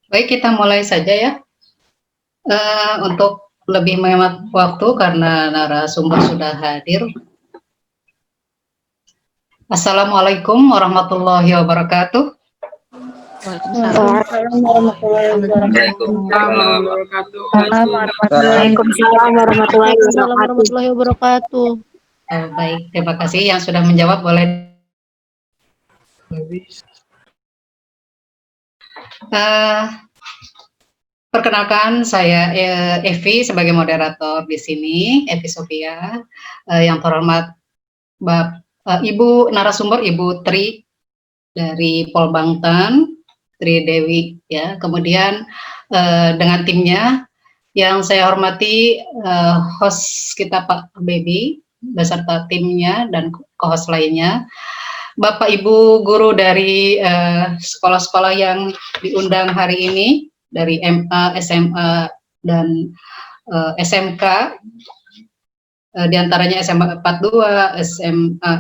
Baik, kita mulai saja ya. Untuk lebih menghemat waktu karena narasumber sudah hadir. Assalamualaikum warahmatullahi wabarakatuh. Waalaikumsalam warahmatullahi wabarakatuh. Waalaikumsalam warahmatullahi wabarakatuh. Baik, terima kasih. Yang sudah menjawab boleh. Perkenalkan, saya Evi sebagai moderator di sini, Evi Sofia. Yang terhormat Ibu narasumber, Ibu Tri dari Polbangtan, Tri Dewi, ya. Kemudian dengan timnya yang saya hormati, host kita Pak Baby beserta timnya dan co-host lainnya, Bapak Ibu guru dari sekolah-sekolah yang diundang hari ini dari MA, SMA dan SMK, diantaranya SMA 42, SMA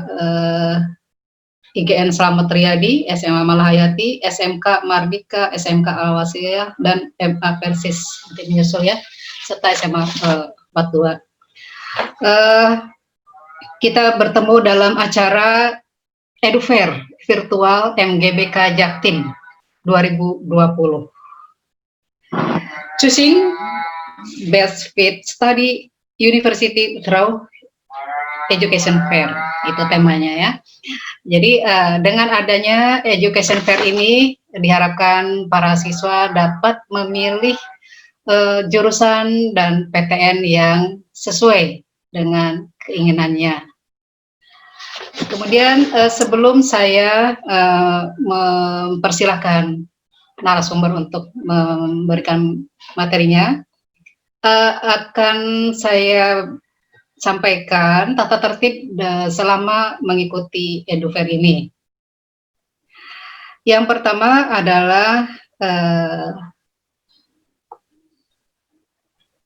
IGN Slamet Riyadi, SMA Malahayati, SMK Mardika, SMK Al-Wasiliyah, dan MA Persis menyusul ya, serta SMA 42. Kita bertemu dalam acara EduFair Virtual MGBK Jaktim 2020. Choosing Best Fit Study University through Education Fair, itu temanya ya. Jadi dengan adanya Education Fair ini diharapkan para siswa dapat memilih jurusan dan PTN yang sesuai dengan keinginannya. Kemudian sebelum saya mempersilahkan narasumber untuk memberikan materinya, akan saya sampaikan tata tertib selama mengikuti EduFair ini. Yang pertama adalah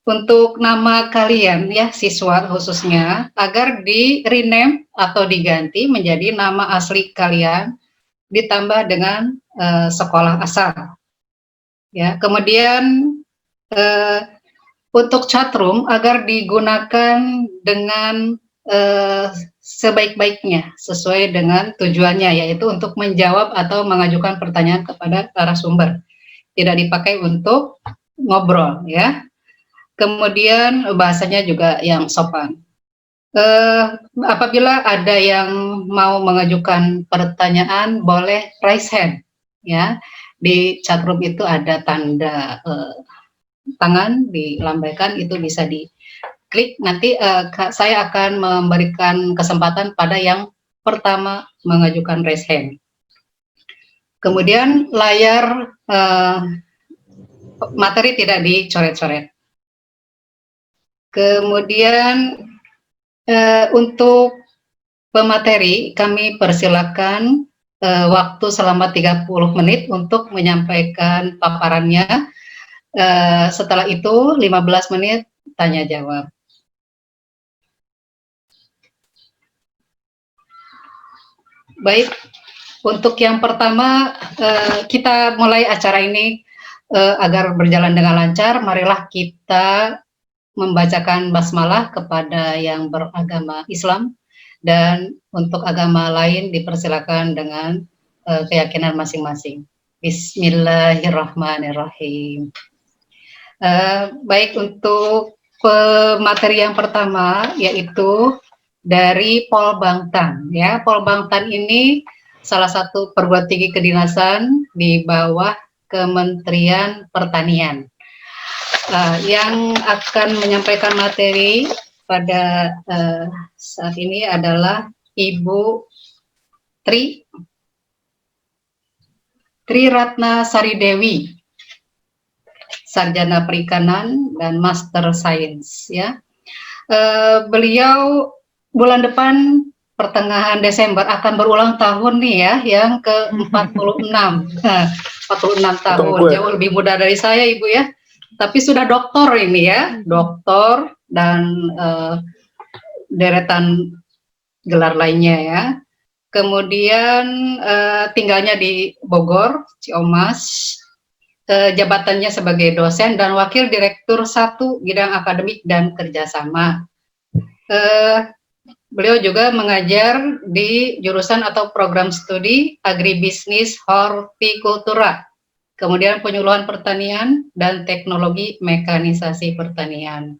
untuk nama kalian ya, siswa khususnya, agar di rename atau diganti menjadi nama asli kalian ditambah dengan sekolah asal. Ya, kemudian untuk chatroom agar digunakan dengan sebaik-baiknya sesuai dengan tujuannya, yaitu untuk menjawab atau mengajukan pertanyaan kepada narasumber, tidak dipakai untuk ngobrol ya. Kemudian bahasanya juga yang sopan. Apabila ada yang mau mengajukan pertanyaan boleh raise hand ya. Di chatroom itu ada tanda tangan dilambaikan, itu bisa diklik. Nanti saya akan memberikan kesempatan pada yang pertama mengajukan raise hand. Kemudian layar materi tidak dicoret-coret. Kemudian untuk pemateri kami persilakan waktu selama 30 menit untuk menyampaikan paparannya. Setelah itu 15 menit tanya jawab. Baik, untuk yang pertama kita mulai acara ini agar berjalan dengan lancar. Marilah kita membacakan basmalah kepada yang beragama Islam, dan untuk agama lain dipersilakan dengan keyakinan masing-masing. Bismillahirrahmanirrahim. Baik, untuk materi yang pertama yaitu dari Polbangtan ya. Polbangtan ini salah satu perguruan tinggi kedinasan di bawah Kementerian Pertanian. Yang akan menyampaikan materi pada saat ini adalah Ibu Tri Ratna Sari Dewi, Sarjana Perikanan dan Master Science ya. Beliau bulan depan pertengahan Desember akan berulang tahun nih ya, yang ke-46. 46 tahun, jauh lebih muda dari saya Ibu ya. Tapi sudah doktor ini ya, doktor dan deretan gelar lainnya ya. Kemudian tinggalnya di Bogor, Ciamas. jabatannya sebagai dosen dan wakil direktur 1 bidang akademik dan kerjasama. Beliau juga mengajar di jurusan atau program studi agribisnis hortikultura, kemudian penyuluhan pertanian dan teknologi mekanisasi pertanian.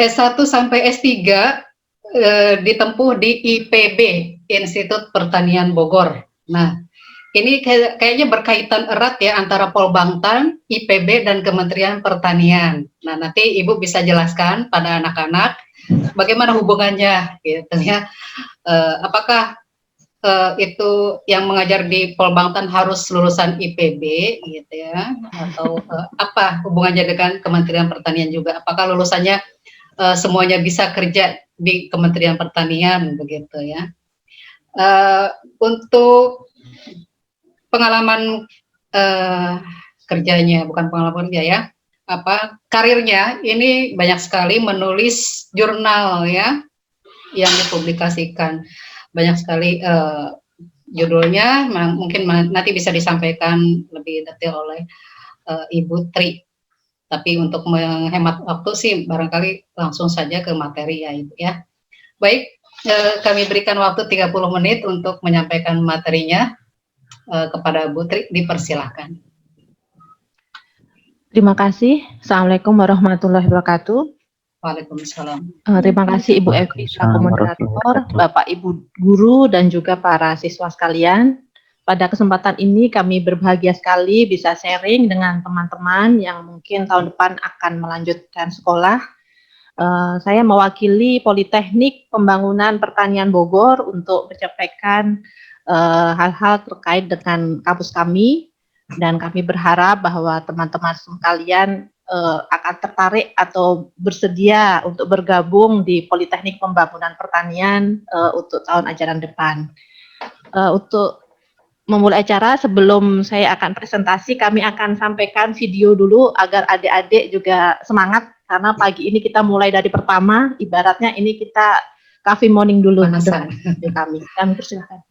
S1 sampai S3 ditempuh di IPB, Institut Pertanian Bogor. Nah, ini kayaknya berkaitan erat ya antara Polbangtan, IPB, dan Kementerian Pertanian. Nah, nanti Ibu bisa jelaskan pada anak-anak bagaimana hubungannya, gitu ya. Apakah itu yang mengajar di Polbangtan harus lulusan IPB, gitu ya, atau apa hubungannya dengan Kementerian Pertanian juga? Apakah lulusannya semuanya bisa kerja di Kementerian Pertanian, begitu ya? Untuk pengalaman kerjanya, bukan pengalaman kerja ya, karirnya ini banyak sekali menulis jurnal ya yang dipublikasikan, banyak sekali judulnya, mungkin nanti bisa disampaikan lebih detail oleh Ibu Tri. Tapi untuk menghemat waktu sih barangkali langsung saja ke materi ya Ibu ya. Baik, kami berikan waktu 30 menit untuk menyampaikan materinya. Kepada Bu Tri, dipersilahkan. Terima kasih. Assalamualaikum warahmatullahi wabarakatuh. Waalaikumsalam. Terima kasih Ibu Evi selaku moderator, Bapak Ibu guru dan juga para siswa sekalian. Pada kesempatan ini kami berbahagia sekali bisa sharing dengan teman-teman yang mungkin tahun depan akan melanjutkan sekolah. Saya mewakili Politeknik Pembangunan Pertanian Bogor untuk menyampaikan hal-hal terkait dengan kampus kami, dan kami berharap bahwa teman-teman sekalian akan tertarik atau bersedia untuk bergabung di Politeknik Pembangunan Pertanian untuk tahun ajaran depan. Untuk memulai acara, sebelum saya akan presentasi, kami akan sampaikan video dulu agar adik-adik juga semangat, karena pagi ini kita mulai dari pertama, ibaratnya ini kita coffee morning dulu dengan kami. Kami persilakan.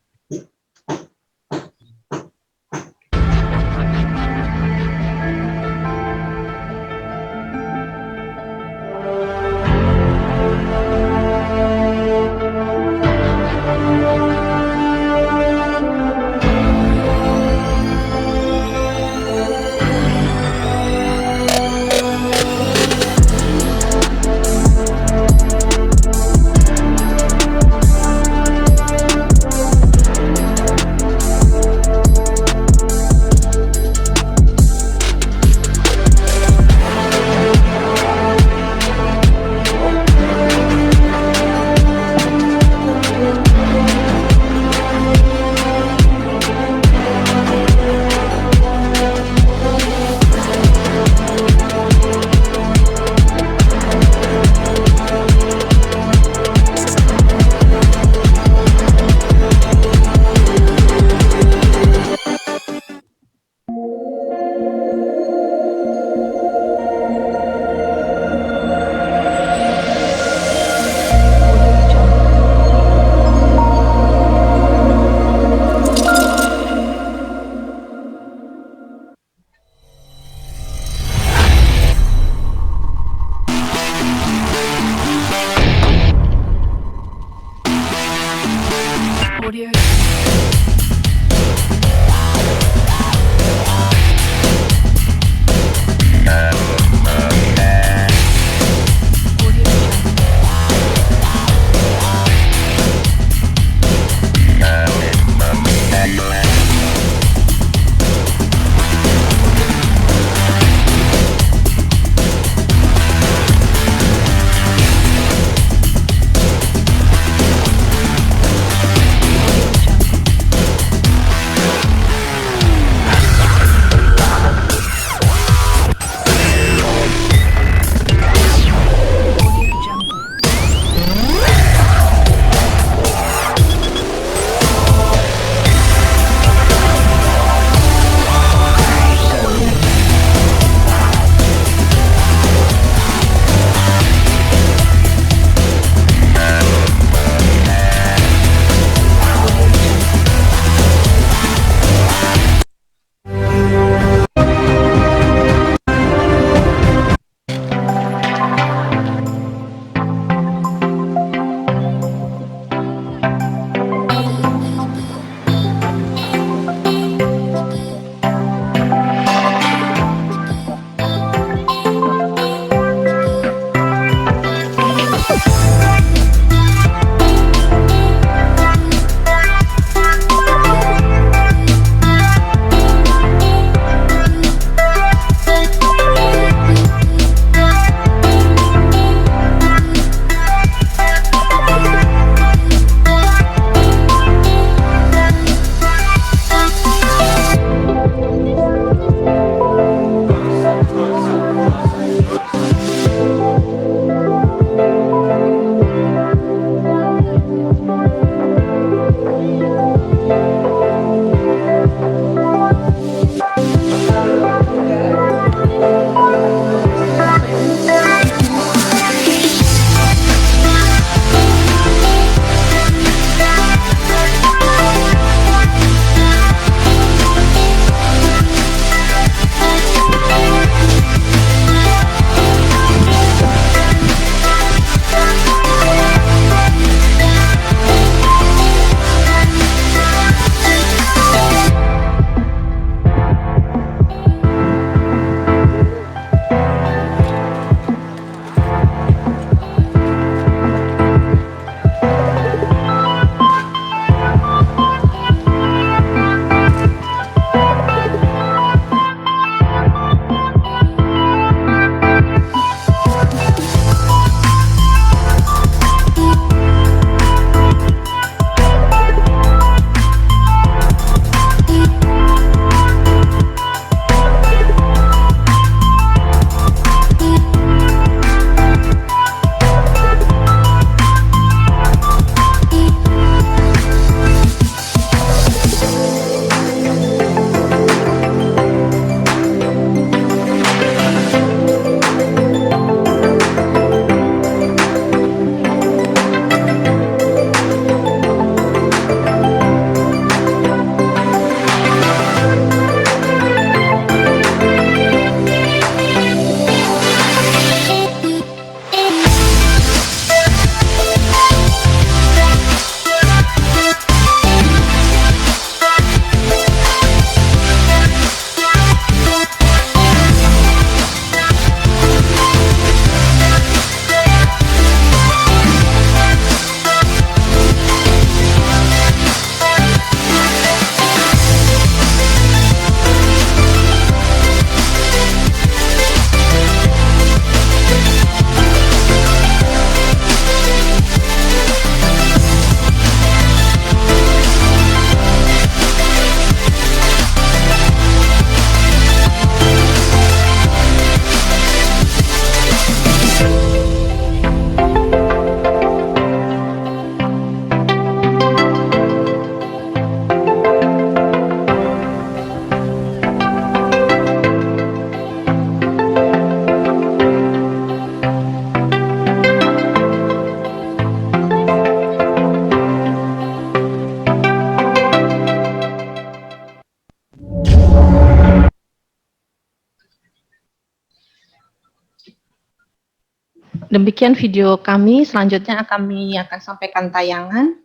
Demikian video kami, selanjutnya kami akan sampaikan tayangan.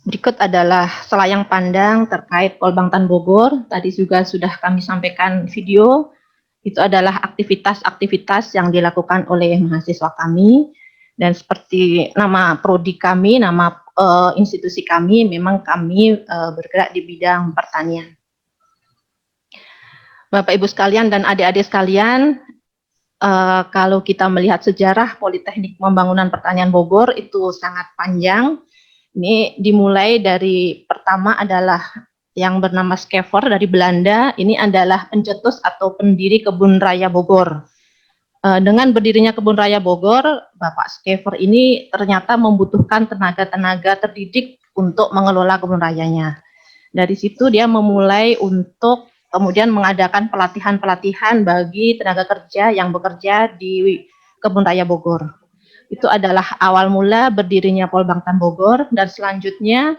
Berikut adalah selayang pandang terkait Polbangtan Bogor. Tadi juga sudah kami sampaikan video. Itu adalah aktivitas-aktivitas yang dilakukan oleh mahasiswa kami. Dan seperti nama prodi kami, nama institusi kami, memang kami bergerak di bidang pertanian. Bapak Ibu sekalian dan adik-adik sekalian, kalau kita melihat sejarah Politeknik Pembangunan Pertanian Bogor itu sangat panjang. Ini dimulai dari pertama adalah yang bernama Skever dari Belanda. Ini adalah pencetus atau pendiri Kebun Raya Bogor. Dengan berdirinya Kebun Raya Bogor, Bapak Skever ini ternyata membutuhkan tenaga-tenaga terdidik untuk mengelola kebun rayanya. Dari situ dia memulai untuk kemudian mengadakan pelatihan-pelatihan bagi tenaga kerja yang bekerja di Kebun Raya Bogor. Itu adalah awal mula berdirinya Polbangtan Bogor, dan selanjutnya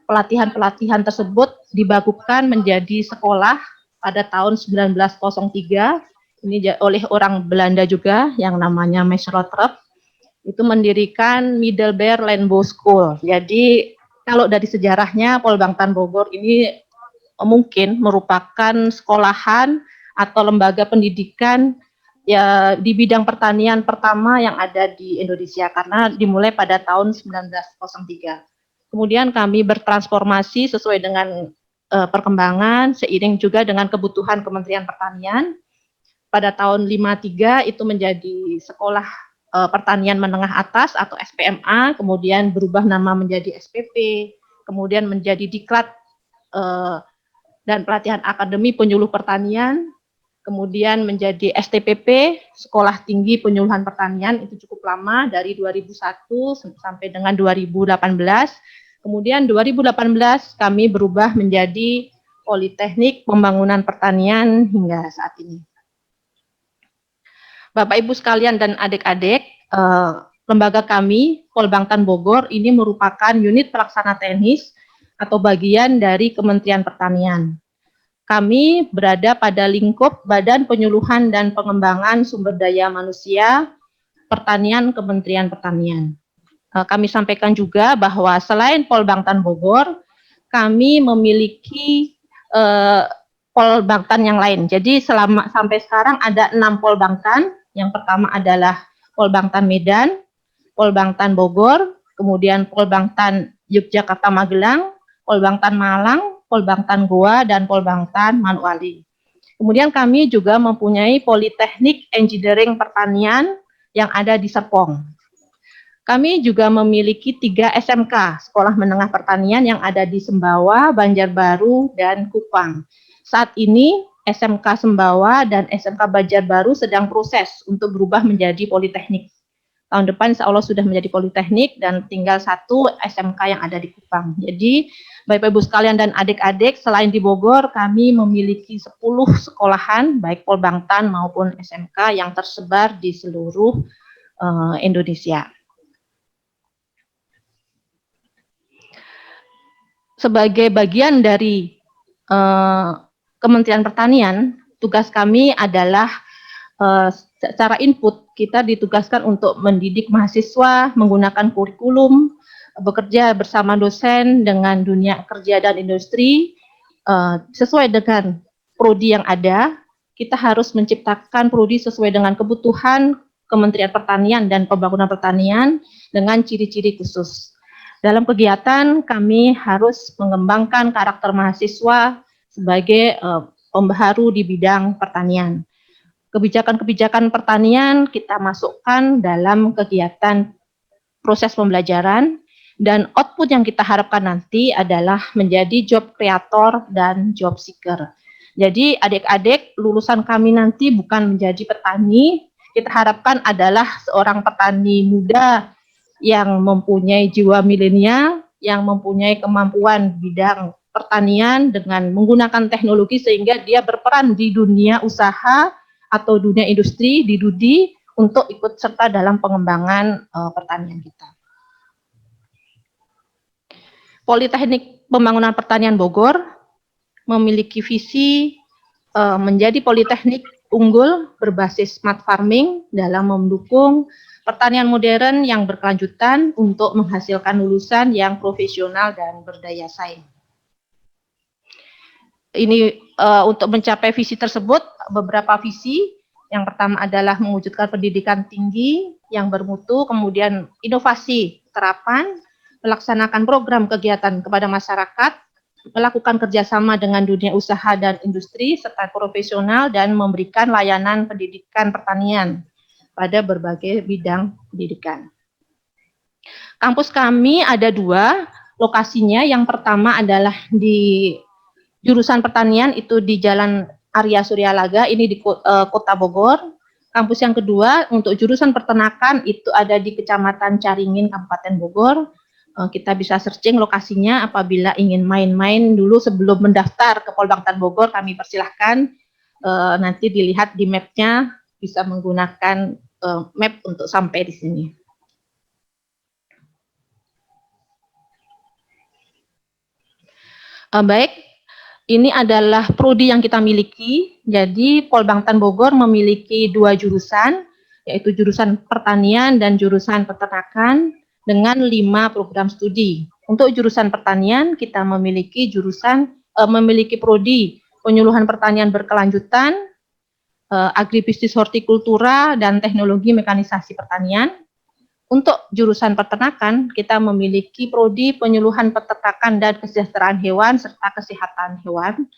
pelatihan-pelatihan tersebut dibakukan menjadi sekolah pada tahun 1903. Ini oleh orang Belanda juga yang namanya Max Rotterdam. Itu mendirikan Middelburg Landbouw School. Jadi kalau dari sejarahnya Polbangtan Bogor ini mungkin merupakan sekolahan atau lembaga pendidikan ya di bidang pertanian pertama yang ada di Indonesia karena dimulai pada tahun 1903. Kemudian kami bertransformasi sesuai dengan perkembangan seiring juga dengan kebutuhan Kementerian Pertanian. Pada tahun 53 itu menjadi sekolah pertanian menengah atas atau SPMA, kemudian berubah nama menjadi SPP, kemudian menjadi Diklat dan pelatihan Akademi Penyuluh Pertanian, kemudian menjadi STPP, Sekolah Tinggi Penyuluhan Pertanian, itu cukup lama dari 2001 sampai dengan 2018. Kemudian 2018 kami berubah menjadi Politeknik Pembangunan Pertanian hingga saat ini. Bapak Ibu sekalian dan adik-adik, lembaga kami, Polbangtan Bogor, ini merupakan unit pelaksana teknis atau bagian dari Kementerian Pertanian. Kami berada pada lingkup Badan Penyuluhan dan Pengembangan Sumber Daya Manusia Pertanian Kementerian Pertanian. Kami sampaikan juga bahwa selain Polbangtan Bogor, kami memiliki Polbangtan yang lain. Jadi sampai sekarang ada 6 Polbangtan. Yang pertama adalah Polbangtan Medan, Polbangtan Bogor, kemudian Polbangtan Yogyakarta Magelang, Polbangtan Malang, Polbangtan Goa, dan Polbangtan Manukali. Kemudian kami juga mempunyai Politeknik Engineering Pertanian yang ada di Serpong. Kami juga memiliki 3 SMK, Sekolah Menengah Pertanian yang ada di Sembawa, Banjarbaru, dan Kupang. Saat ini SMK Sembawa dan SMK Banjarbaru sedang proses untuk berubah menjadi Politeknik. Tahun depan insya Allah sudah menjadi Politeknik dan tinggal 1 SMK yang ada di Kupang. Jadi Bapak Ibu sekalian dan adik-adik, selain di Bogor, kami memiliki 10 sekolahan, baik Polbangtan maupun SMK yang tersebar di seluruh Indonesia. Sebagai bagian dari Kementerian Pertanian, tugas kami adalah secara input, kita ditugaskan untuk mendidik mahasiswa menggunakan kurikulum, bekerja bersama dosen dengan dunia kerja dan industri, sesuai dengan prodi yang ada. Kita harus menciptakan prodi sesuai dengan kebutuhan Kementerian Pertanian dan Pembangunan Pertanian dengan ciri-ciri khusus. Dalam kegiatan kami harus mengembangkan karakter mahasiswa sebagai pembaharu di bidang pertanian. Kebijakan-kebijakan pertanian kita masukkan dalam kegiatan proses pembelajaran, dan output yang kita harapkan nanti adalah menjadi job creator dan job seeker. Jadi adik-adik lulusan kami nanti bukan menjadi petani, kita harapkan adalah seorang petani muda yang mempunyai jiwa milenial, yang mempunyai kemampuan bidang pertanian dengan menggunakan teknologi sehingga dia berperan di dunia usaha atau dunia industri, di DUDI, untuk ikut serta dalam pengembangan pertanian kita. Politeknik Pembangunan Pertanian Bogor memiliki visi menjadi politeknik unggul berbasis smart farming dalam mendukung pertanian modern yang berkelanjutan untuk menghasilkan lulusan yang profesional dan berdaya saing. Ini untuk mencapai visi tersebut, beberapa visi. Yang pertama adalah mewujudkan pendidikan tinggi yang bermutu, kemudian inovasi terapan, melaksanakan program kegiatan kepada masyarakat, melakukan kerjasama dengan dunia usaha dan industri serta profesional, dan memberikan layanan pendidikan pertanian pada berbagai bidang pendidikan. Kampus kami ada 2 lokasinya. Yang pertama adalah di jurusan pertanian, itu di Jalan Arya Suryalaga, ini di Kota Bogor. Kampus yang kedua untuk jurusan peternakan itu ada di Kecamatan Caringin, Kabupaten Bogor. Kita bisa searching lokasinya apabila ingin main-main dulu sebelum mendaftar ke Polbangtan Bogor, kami persilahkan nanti dilihat di map-nya, bisa menggunakan map untuk sampai di sini. Baik, ini adalah prodi yang kita miliki. Jadi Polbangtan Bogor memiliki 2 jurusan, yaitu jurusan pertanian dan jurusan peternakan dengan 5 program studi. Untuk jurusan pertanian kita memiliki memiliki prodi penyuluhan pertanian berkelanjutan, agribisnis hortikultura, dan teknologi mekanisasi pertanian. Untuk jurusan peternakan, kita memiliki prodi penyuluhan peternakan dan kesejahteraan hewan serta kesehatan hewan.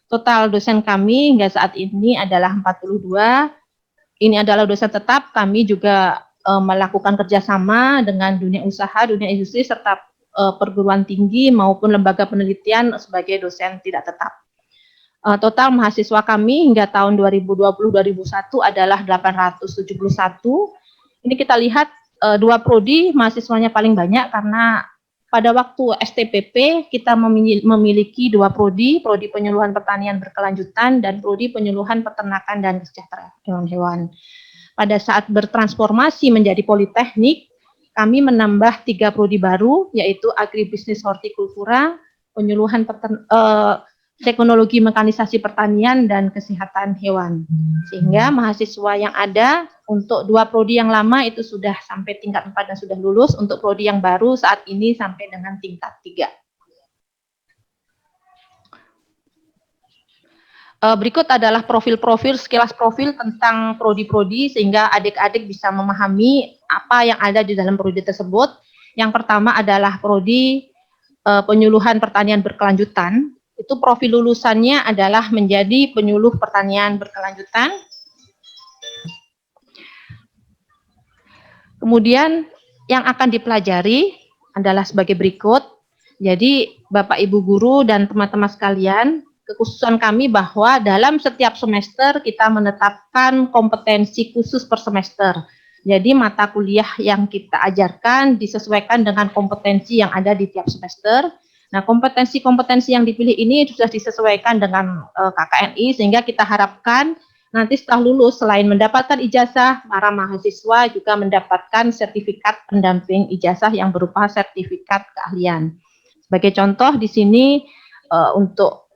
Total dosen kami hingga saat ini adalah 42. Ini adalah dosen tetap. Kami juga melakukan kerjasama dengan dunia usaha, dunia industri, serta perguruan tinggi maupun lembaga penelitian sebagai dosen tidak tetap. Total mahasiswa kami hingga tahun 2020-2021 adalah 871. Ini kita lihat 2 prodi mahasiswanya paling banyak karena pada waktu STPP kita memiliki 2 prodi penyuluhan pertanian berkelanjutan dan prodi penyuluhan peternakan dan kesejahteraan hewan. Pada saat bertransformasi menjadi politeknik, kami menambah 3 prodi baru, yaitu agribisnis hortikultura, penyuluhan teknologi mekanisasi pertanian, dan kesehatan hewan. Sehingga mahasiswa yang ada untuk 2 prodi yang lama itu sudah sampai tingkat 4 dan sudah lulus, untuk prodi yang baru saat ini sampai dengan tingkat 3. Berikut adalah profil-profil, sekilas profil tentang prodi-prodi sehingga adik-adik bisa memahami apa yang ada di dalam prodi tersebut. Yang pertama adalah prodi penyuluhan pertanian berkelanjutan. Itu profil lulusannya adalah menjadi penyuluh pertanian berkelanjutan. Kemudian yang akan dipelajari adalah sebagai berikut. Jadi Bapak Ibu guru dan teman-teman sekalian, kekhususan kami bahwa dalam setiap semester kita menetapkan kompetensi khusus per semester. Jadi mata kuliah yang kita ajarkan disesuaikan dengan kompetensi yang ada di tiap semester. Nah, kompetensi-kompetensi yang dipilih ini sudah disesuaikan dengan KKNI, sehingga kita harapkan nanti setelah lulus, selain mendapatkan ijazah, para mahasiswa juga mendapatkan sertifikat pendamping ijazah yang berupa sertifikat keahlian. Sebagai contoh di sini untuk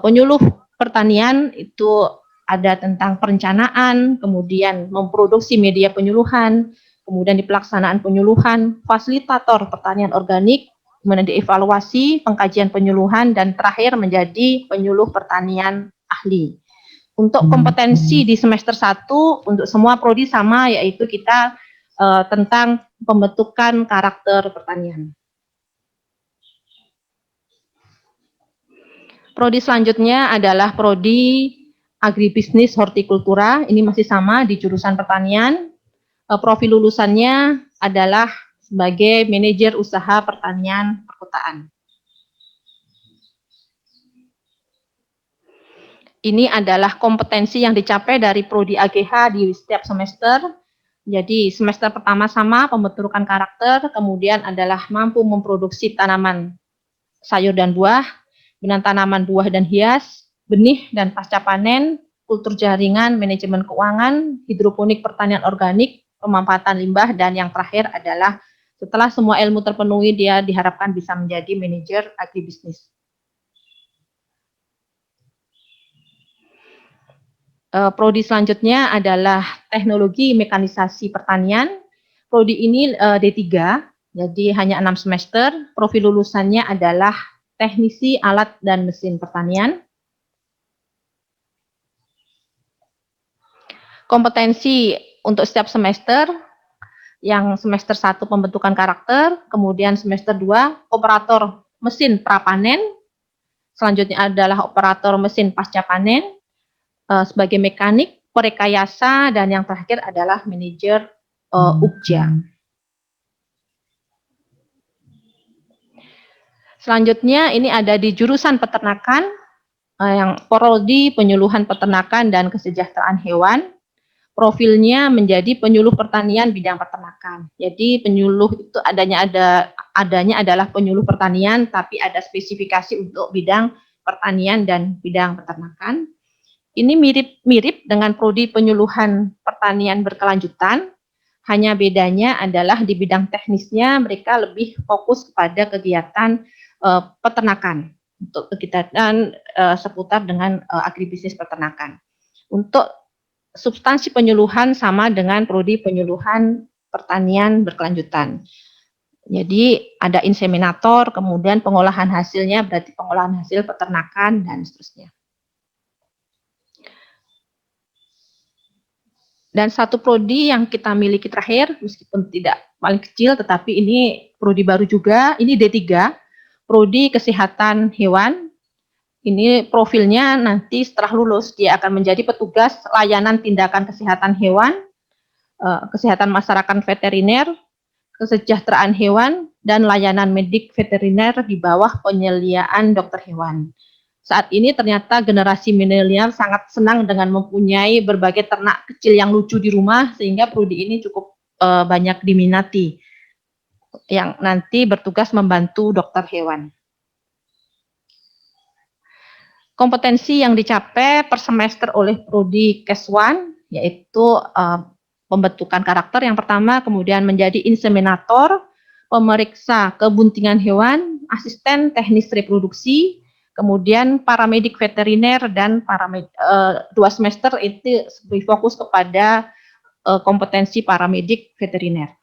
penyuluh pertanian itu ada tentang perencanaan, kemudian memproduksi media penyuluhan, kemudian di pelaksanaan penyuluhan, fasilitator pertanian organik, kemudian dievaluasi, pengkajian penyuluhan, dan terakhir menjadi penyuluh pertanian ahli. Untuk kompetensi di semester 1 untuk semua prodi sama, yaitu kita tentang pembentukan karakter pertanian. Prodi selanjutnya adalah prodi agribisnis hortikultura. Ini masih sama di jurusan pertanian. Profil lulusannya adalah sebagai manajer usaha pertanian perkotaan. Ini adalah kompetensi yang dicapai dari prodi AGH di setiap semester. Jadi semester pertama sama pembentukan karakter, kemudian adalah mampu memproduksi tanaman sayur dan buah. kemudian tanaman buah dan hias, benih dan pasca panen, kultur jaringan, manajemen keuangan, hidroponik pertanian organik, pemanfaatan limbah, dan yang terakhir adalah setelah semua ilmu terpenuhi, dia diharapkan bisa menjadi manajer agribisnis. Prodi selanjutnya adalah teknologi mekanisasi pertanian. Prodi ini D3, jadi hanya 6 semester. Profil lulusannya adalah teknisi alat dan mesin pertanian. Kompetensi untuk setiap semester, yang semester 1 pembentukan karakter, kemudian semester 2 operator mesin prapanen, selanjutnya adalah operator mesin pasca panen, sebagai mekanik, perekayasa, dan yang terakhir adalah manajer UKJA. Selanjutnya ini ada di jurusan peternakan, yang prodi penyuluhan peternakan dan kesejahteraan hewan. Profilnya menjadi penyuluh pertanian bidang peternakan. Jadi penyuluh itu adanya adalah penyuluh pertanian, tapi ada spesifikasi untuk bidang pertanian dan bidang peternakan. Ini mirip dengan prodi penyuluhan pertanian berkelanjutan, hanya bedanya adalah di bidang teknisnya mereka lebih fokus kepada kegiatan peternakan, untuk kegiatan seputar dengan agribisnis peternakan. Untuk substansi penyuluhan sama dengan prodi penyuluhan pertanian berkelanjutan. Jadi ada inseminator, kemudian pengolahan hasilnya berarti pengolahan hasil peternakan dan seterusnya. Dan satu prodi yang kita miliki terakhir, meskipun tidak paling kecil, tetapi ini prodi baru juga, ini D3, prodi kesehatan hewan. Ini profilnya nanti setelah lulus, dia akan menjadi petugas layanan tindakan kesehatan hewan, kesehatan masyarakat veteriner, kesejahteraan hewan, dan layanan medik veteriner di bawah penyeliaan dokter hewan. Saat ini ternyata generasi milenial sangat senang dengan mempunyai berbagai ternak kecil yang lucu di rumah, sehingga prodi ini cukup banyak diminati, yang nanti bertugas membantu dokter hewan. Kompetensi yang dicapai per semester oleh prodi Kes1 yaitu pembentukan karakter yang pertama, kemudian menjadi inseminator, pemeriksa kebuntingan hewan, asisten teknis reproduksi, kemudian paramedik veteriner, dan 2 semester itu lebih fokus kepada kompetensi paramedik veteriner.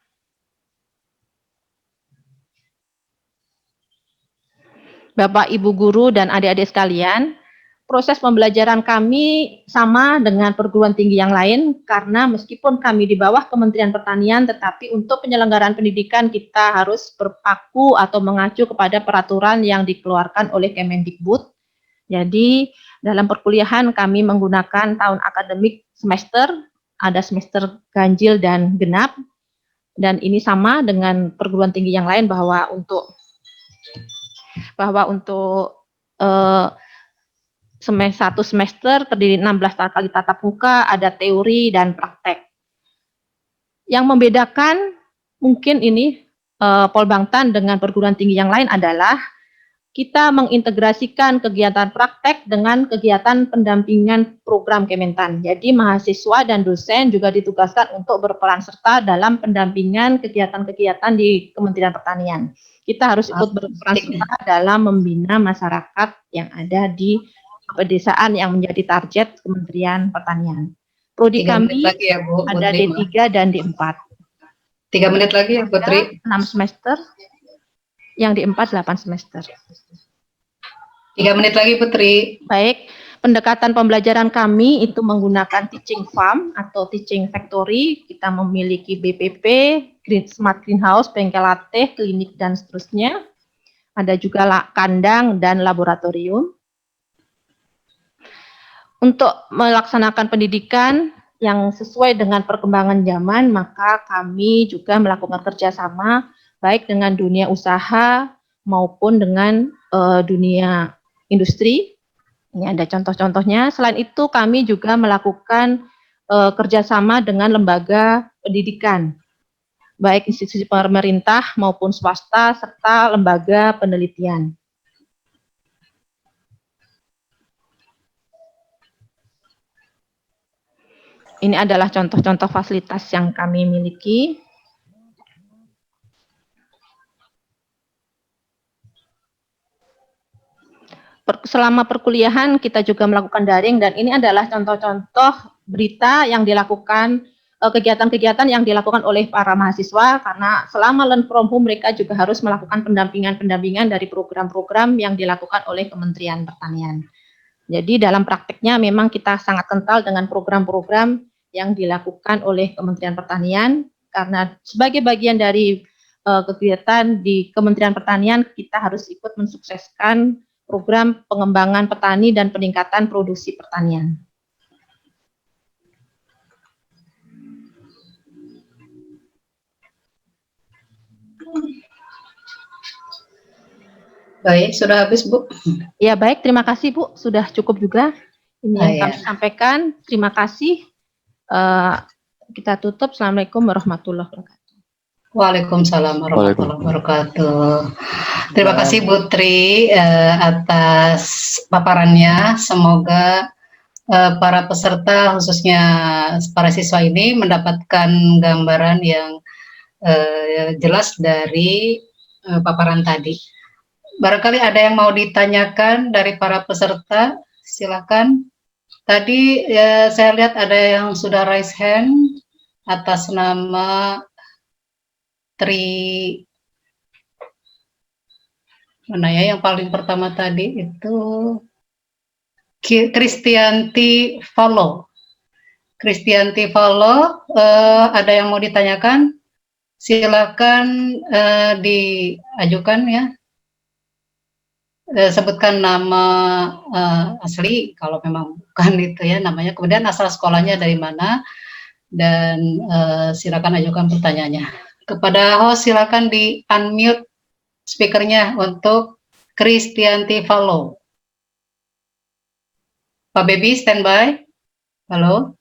Bapak, Ibu guru, dan adik-adik sekalian, proses pembelajaran kami sama dengan perguruan tinggi yang lain, karena meskipun kami di bawah Kementerian Pertanian, tetapi untuk penyelenggaraan pendidikan kita harus berpaku atau mengacu kepada peraturan yang dikeluarkan oleh Kemendikbud. Jadi dalam perkuliahan kami menggunakan tahun akademik semester, ada semester ganjil dan genap, dan ini sama dengan perguruan tinggi yang lain bahwa untuk satu semester terdiri 16 kali tatap muka, ada teori dan praktek. Yang membedakan mungkin ini Polbangtan dengan perguruan tinggi yang lain adalah kita mengintegrasikan kegiatan praktek dengan kegiatan pendampingan program Kementan. Jadi mahasiswa dan dosen juga ditugaskan untuk berperan serta dalam pendampingan kegiatan-kegiatan di Kementerian Pertanian. Kita harus ikut berperan serta dalam membina masyarakat yang ada di pedesaan yang menjadi target Kementerian Pertanian. Prodi kami lagi ya, Bu, ada D3 dan D4. 3 menit lagi ya, Putri. 6 semester, yang D4 8 semester. 3 menit lagi, Putri. Baik, pendekatan pembelajaran kami itu menggunakan teaching farm atau teaching factory. Kita memiliki BPP, Smart Greenhouse, bengkel latih, klinik, dan seterusnya. Ada juga kandang dan laboratorium. Untuk melaksanakan pendidikan yang sesuai dengan perkembangan zaman, maka kami juga melakukan kerjasama baik dengan dunia usaha maupun dengan dunia industri. Ini ada contoh-contohnya. Selain itu, kami juga melakukan kerjasama dengan lembaga pendidikan, baik institusi pemerintah maupun swasta, serta lembaga penelitian. Ini adalah contoh-contoh fasilitas yang kami miliki. Selama perkuliahan kita juga melakukan daring, dan ini adalah contoh-contoh berita yang dilakukan, kegiatan-kegiatan yang dilakukan oleh para mahasiswa, karena selama learn from home mereka juga harus melakukan pendampingan dari program-program yang dilakukan oleh Kementerian Pertanian. Jadi dalam prakteknya memang kita sangat kental dengan program-program yang dilakukan oleh Kementerian Pertanian, karena sebagai bagian dari kegiatan di Kementerian Pertanian kita harus ikut mensukseskan program pengembangan petani dan peningkatan produksi pertanian. Baik, sudah habis, Bu? Ya, baik, terima kasih, Bu. Sudah cukup juga ini yang kami sampaikan. Terima kasih. Kita tutup. Assalamualaikum warahmatullahi wabarakatuh. Waalaikumsalam warahmatullahi wabarakatuh. Terima kasih Bu Tri atas paparannya. Semoga para peserta, khususnya para siswa ini, mendapatkan gambaran yang jelas dari paparan tadi. Barangkali ada yang mau ditanyakan dari para peserta, silakan. Tadi saya lihat ada yang sudah raise hand atas nama Tri, mana ya yang paling pertama tadi itu Kristianti Follow. Kristianti Follow, ada yang mau ditanyakan? Silakan diajukan ya. Sebutkan nama asli kalau memang bukan itu ya namanya, kemudian asal sekolahnya dari mana, dan silakan ajukan pertanyaannya. Kepada host silakan di unmute speakernya untuk Kristianti Follow. Pak Baby standby. Halo.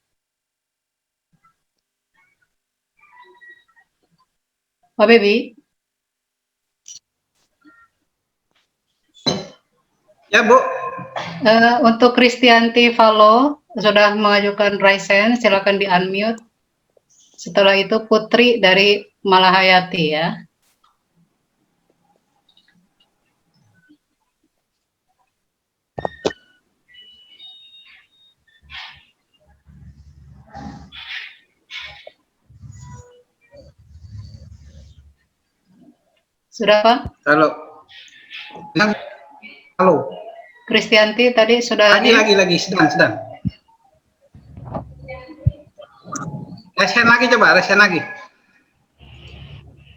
Pak Baby. Ya, Bu. Untuk Kristianti Follow sudah mengajukan raise hand, silakan di unmute. Setelah itu Putri dari Malahayati ya. Sudah Pak? Halo. Halo. Kristianti tadi sudah Lagi sedang. Resen lagi coba, resen lagi.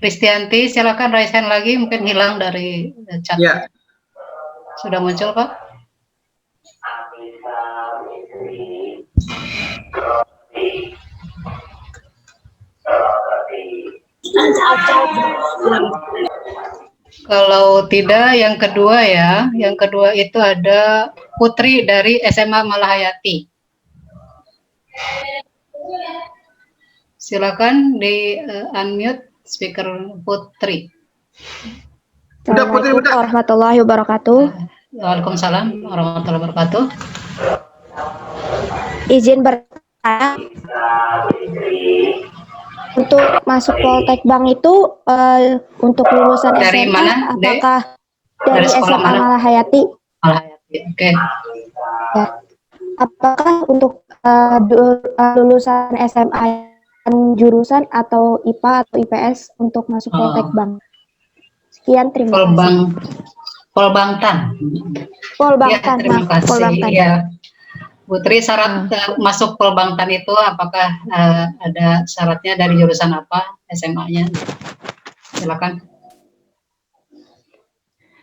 Kristianti, silakan raise hand lagi, mungkin hilang dari chat. Ya. Sudah muncul, Pak? Kalau tidak, yang kedua ya. Yang kedua itu ada Putri dari SMA Malahayati. Silakan di unmute speaker Putri. Assalamualaikum warahmatullahi wabarakatuh. Waalaikumsalam warahmatullahi wabarakatuh. Izin bertanya, untuk masuk Poltek Bank itu untuk lulusan dari SMA, mana, apakah dari SMA Malahayati? Malahayati, oke. Ya. Apakah untuk lulusan SMA jurusan atau IPA atau IPS untuk masuk Poltek Bank? Sekian, terima kasih. Polbangtan. Polbangtan, Ya, terima kasih. Polbangtan. Ya. Putri, syarat masuk Polbangtan itu apakah ada syaratnya, dari jurusan apa SMA-nya? Silakan.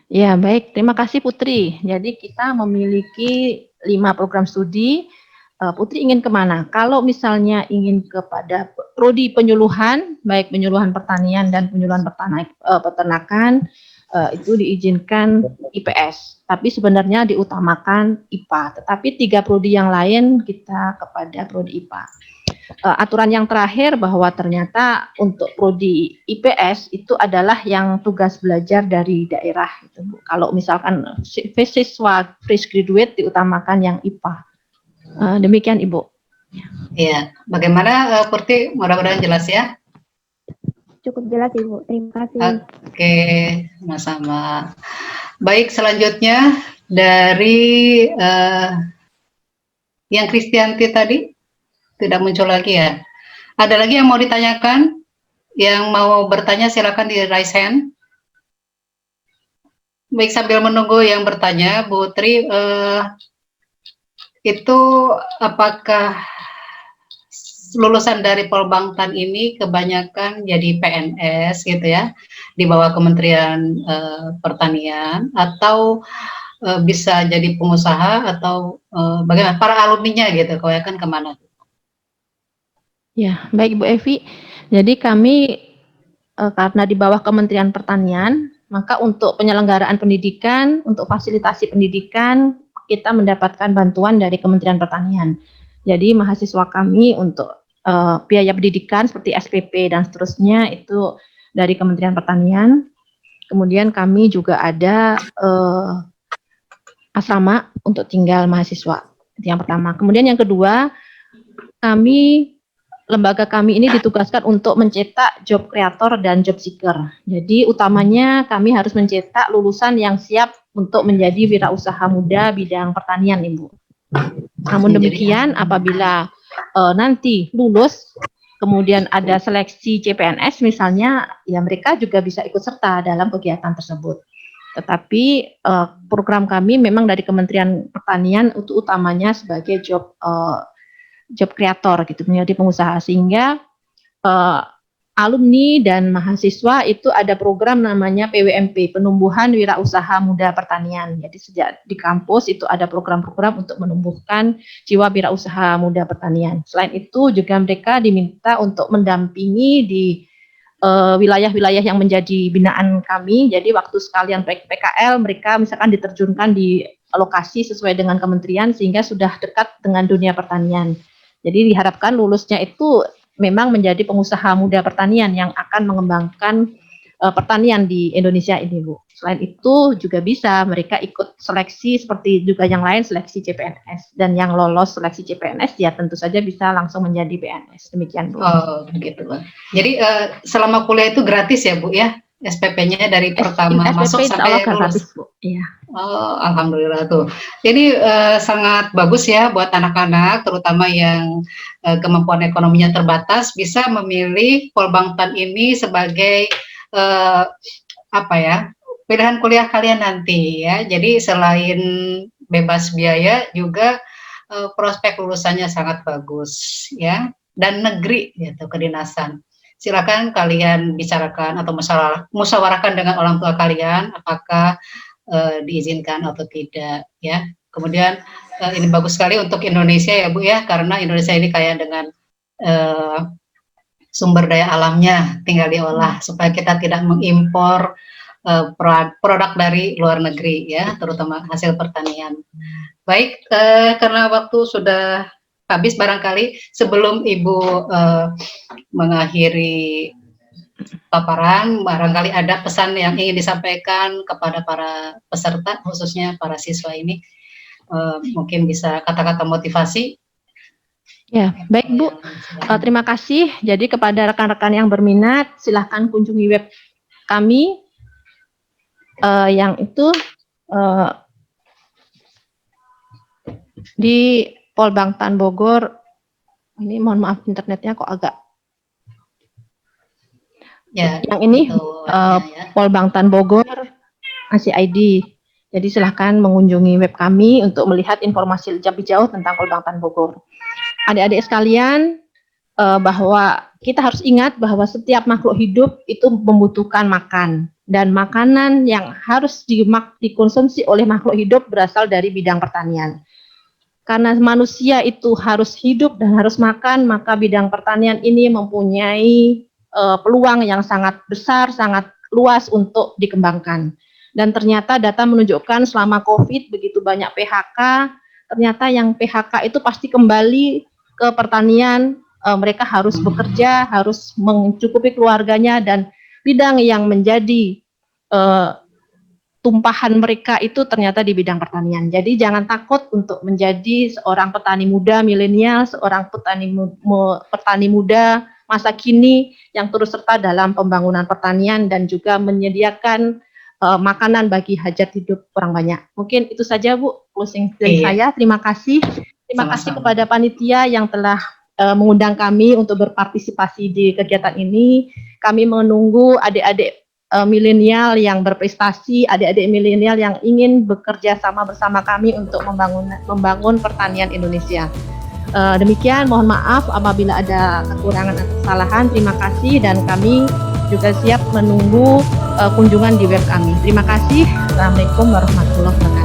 Ya, baik. Terima kasih Putri. Jadi kita memiliki 5 program studi. Putri ingin kemana? Kalau misalnya ingin kepada prodi penyuluhan, baik penyuluhan pertanian dan penyuluhan peternakan, itu diizinkan IPS. Tapi sebenarnya diutamakan IPA. Tetapi 3 prodi yang lain kita kepada prodi IPA. Aturan yang terakhir bahwa ternyata untuk prodi IPS itu adalah yang tugas belajar dari daerah. Gitu, Bu. Kalau misalkan siswa fresh graduate diutamakan yang IPA. Demikian Ibu. Iya, bagaimana Purti? Mudah-mudahan jelas ya. Cukup jelas Ibu. Terima kasih. Oke, sama-sama. Baik, selanjutnya dari yang Kristianti tadi tidak muncul lagi ya. Ada lagi yang mau ditanyakan? Yang mau bertanya silakan di raise hand. Baik, sambil menunggu yang bertanya, Bu Tri, itu apakah lulusan dari Polbangtan ini kebanyakan jadi PNS gitu ya, di bawah Kementerian Pertanian, atau bisa jadi pengusaha, atau bagaimana para alumninya gitu, kebanyakan kemana? Ya, baik Bu Evi. Jadi kami karena di bawah Kementerian Pertanian, maka untuk penyelenggaraan pendidikan, untuk fasilitasi pendidikan, kita mendapatkan bantuan dari Kementerian Pertanian. Jadi mahasiswa kami untuk biaya pendidikan seperti SPP dan seterusnya itu dari Kementerian Pertanian. Kemudian kami juga ada asrama untuk tinggal mahasiswa. Itu yang pertama. Kemudian yang kedua, lembaga kami ini ditugaskan untuk mencetak job creator dan job seeker. Jadi utamanya kami harus mencetak lulusan yang siap untuk menjadi wirausaha muda bidang pertanian, Ibu. Namun demikian, apabila nanti lulus, kemudian ada seleksi CPNS misalnya, ya mereka juga bisa ikut serta dalam kegiatan tersebut. Tetapi program kami memang dari Kementerian Pertanian itu utamanya sebagai job creator gitu, menjadi pengusaha, sehingga alumni dan mahasiswa itu ada program namanya PWMP, Penumbuhan Wirausaha Muda Pertanian. Jadi sejak di kampus itu ada program-program untuk menumbuhkan jiwa wirausaha muda pertanian. Selain itu juga mereka diminta untuk mendampingi di wilayah-wilayah yang menjadi binaan kami. Jadi waktu sekalian PKL mereka misalkan diterjunkan di lokasi sesuai dengan kementerian sehingga sudah dekat dengan dunia pertanian. Jadi diharapkan lulusnya itu memang menjadi pengusaha muda pertanian yang akan mengembangkan pertanian di Indonesia ini, Bu. Selain itu juga bisa mereka ikut seleksi seperti juga yang lain, seleksi CPNS, dan yang lolos seleksi CPNS ya tentu saja bisa langsung menjadi PNS. Demikian, Bu. Oh, begitu, Bu. Jadi selama kuliah itu gratis ya, Bu ya? SPP-nya dari pertama masuk sampai lulus. Gratis, Bu. Iya. Oh, alhamdulillah tuh. Ini sangat bagus ya buat anak-anak, terutama yang kemampuan ekonominya terbatas, bisa memilih Polbangtan ini sebagai apa ya, pilihan kuliah kalian nanti ya. Jadi selain bebas biaya juga prospek lulusannya sangat bagus ya, dan negeri gitu, kedinasan. Silakan kalian bicarakan atau musyawarahkan dengan orang tua kalian apakah diizinkan atau tidak ya. Kemudian ini bagus sekali untuk Indonesia ya Bu ya, karena Indonesia ini kaya dengan sumber daya alamnya, tinggal diolah supaya kita tidak mengimpor produk dari luar negeri ya, terutama hasil pertanian. Baik, karena waktu sudah habis, barangkali sebelum Ibu mengakhiri paparan, barangkali ada pesan yang ingin disampaikan kepada para peserta, khususnya para siswa ini, mungkin bisa kata-kata motivasi. Ya, baik Bu, terima kasih. Jadi kepada rekan-rekan yang berminat, silahkan kunjungi web kami, yang itu di Polbangtan Bogor. Ini mohon maaf internetnya kok agak. Ya, yang ini Polbangtan Bogor masih ID. Jadi silahkan mengunjungi web kami untuk melihat informasi lebih jauh tentang Polbangtan Bogor. Adik-adik sekalian, bahwa kita harus ingat bahwa setiap makhluk hidup itu membutuhkan makan, dan makanan yang harus dikonsumsi oleh makhluk hidup berasal dari bidang pertanian. Karena manusia itu harus hidup dan harus makan, maka bidang pertanian ini mempunyai peluang yang sangat besar, sangat luas untuk dikembangkan. Dan ternyata data menunjukkan selama COVID begitu banyak PHK, ternyata yang PHK itu pasti kembali ke pertanian. Mereka harus bekerja, harus mencukupi keluarganya, dan bidang yang menjadi tumpahan mereka itu ternyata di bidang pertanian. Jadi jangan takut untuk menjadi seorang petani muda milenial, seorang petani muda masa kini yang turut serta dalam pembangunan pertanian dan juga menyediakan makanan bagi hajat hidup orang banyak. Mungkin itu saja Bu closing dari saya. Terima kasih. Terima kasih kepada panitia yang telah mengundang kami untuk berpartisipasi di kegiatan ini. Kami menunggu adik-adik milenial yang berprestasi, adik-adik milenial yang ingin bekerja sama bersama kami untuk membangun pertanian Indonesia. Demikian, mohon maaf apabila ada kekurangan atau kesalahan. Terima kasih dan kami juga siap menunggu kunjungan di web kami. Terima kasih. Assalamualaikum warahmatullahi wabarakatuh.